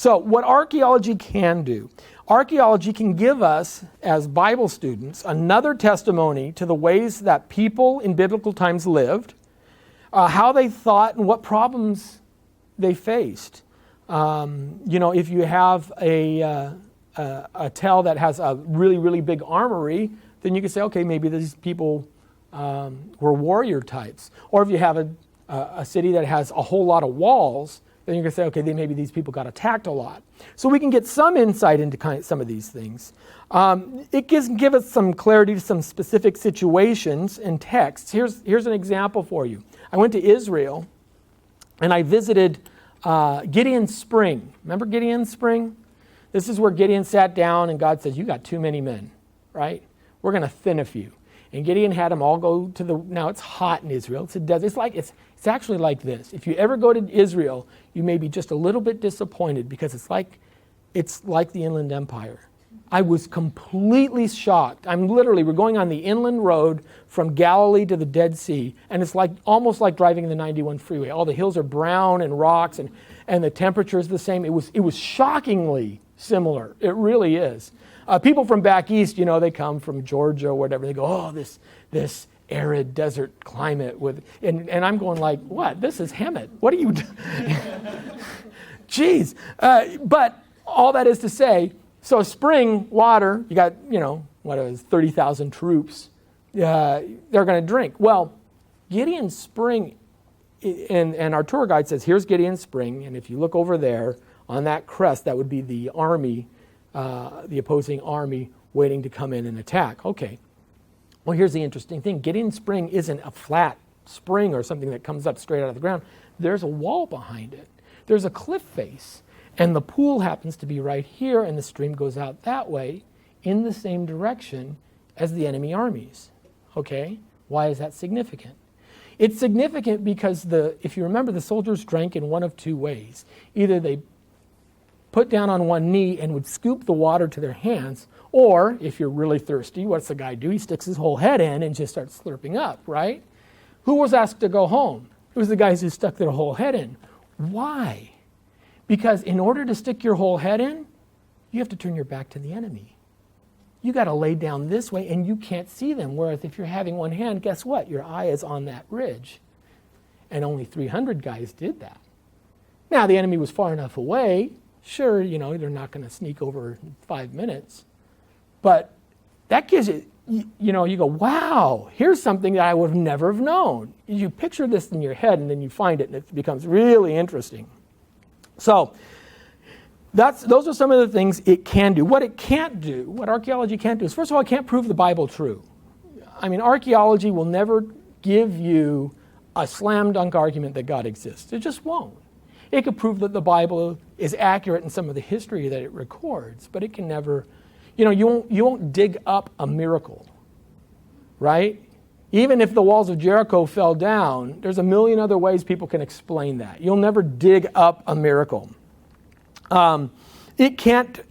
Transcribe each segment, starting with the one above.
So what archaeology can do, archaeology can give us, as Bible students, another testimony to the ways that people in biblical times lived, how they thought and what problems they faced. If you have a tell that has a really, really big armory, then you can say, okay, maybe these people were warrior types. Or if you have a city that has a whole lot of walls, then you can say, okay, maybe these people got attacked a lot. So we can get some insight into some of these things. It can give us some clarity to some specific situations and texts. Here's an example for you. I went to Israel, and I visited Gideon's Spring. Remember Gideon's Spring? This is where Gideon sat down, and God says, you got too many men, right? We're going to thin a few. And Gideon had them all go to now it's hot in Israel. It's a desert. It's actually like this. If you ever go to Israel, you may be just a little bit disappointed because it's like the Inland Empire. I was completely shocked. We're going on the inland road from Galilee to the Dead Sea, and it's almost like driving the 91 freeway. All the hills are brown and rocks, and the temperature is the same. It was shockingly similar. It really is. People from back east, they come from Georgia or whatever. They go, oh, this arid desert climate and I'm going like, what? This is Hemet. What are you doing? Jeez. But all that is to say, so spring water, you got, 30,000 troops. They're going to drink. Well, Gideon's Spring, and our tour guide says, here's Gideon's Spring, and if you look over there on that crest, that would be the army, the opposing army waiting to come in and attack. Okay. Well, here's the interesting thing. Gideon's Spring isn't a flat spring or something that comes up straight out of the ground. There's a wall behind it. There's a cliff face. And the pool happens to be right here, and the stream goes out that way in the same direction as the enemy armies. Okay? Why is that significant? It's significant because if you remember, the soldiers drank in one of two ways. Either they put down on one knee and would scoop the water to their hands, or if you're really thirsty, what's the guy do? He sticks his whole head in and just starts slurping up, right? Who was asked to go home? It was the guys who stuck their whole head in. Why? Because in order to stick your whole head in, you have to turn your back to the enemy. You got to lay down this way and you can't see them. Whereas if you're having one hand, guess what? Your eye is on that ridge. And only 300 guys did that. Now, the enemy was far enough away. Sure, they're not going to sneak over in 5 minutes. But that gives you, you go, wow, here's something that I would have never have known. You picture this in your head and then you find it and it becomes really interesting. So those are some of the things it can do. What it can't do, what archaeology can't do is, first of all, it can't prove the Bible true. I mean, archaeology will never give you a slam dunk argument that God exists. It just won't. It could prove that the Bible is accurate in some of the history that it records, but it can never, you won't dig up a miracle, right? Even if the walls of Jericho fell down, there's a million other ways people can explain that. You'll never dig up a miracle. It can't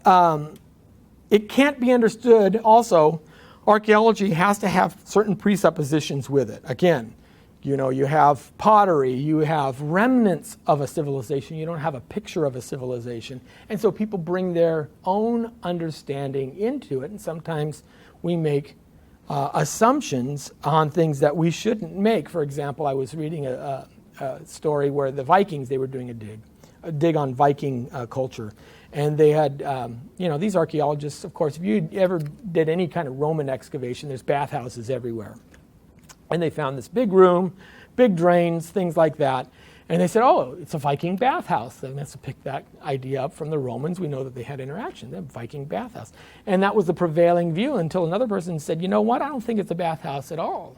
be understood. Also, archaeology has to have certain presuppositions with it. Again, you have pottery, you have remnants of a civilization, you don't have a picture of a civilization. And so people bring their own understanding into it, and sometimes we make assumptions on things that we shouldn't make. For example, I was reading a story where the Vikings, they were doing a dig on Viking culture. And they had, these archaeologists, of course, if you ever did any kind of Roman excavation, there's bathhouses everywhere. And they found this big room, big drains, things like that. And they said, oh, it's a Viking bathhouse. And let's pick that idea up from the Romans. We know that they had interaction. They had a Viking bathhouse. And that was the prevailing view until another person said, you know what? I don't think it's a bathhouse at all.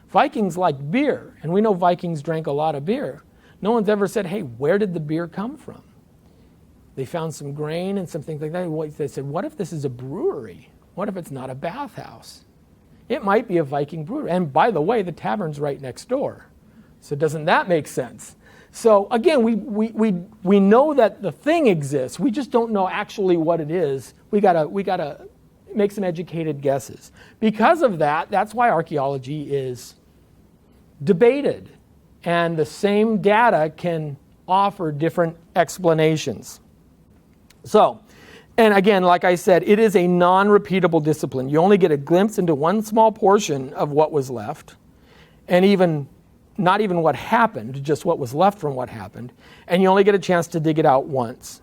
Vikings like beer. And we know Vikings drank a lot of beer. No one's ever said, hey, where did the beer come from? They found some grain and some things like that. They said, what if this is a brewery? What if it's not a bathhouse? It might be a Viking brewery. And by the way, the tavern's right next door. So doesn't that make sense? So again, we know that the thing exists. We just don't know actually what it is. We gotta make some educated guesses. Because of that, that's why archaeology is debated. And the same data can offer different explanations. So, and again, like I said, it is a non-repeatable discipline. You only get a glimpse into one small portion of what was left, and even not even what happened, just what was left from what happened, and you only get a chance to dig it out once.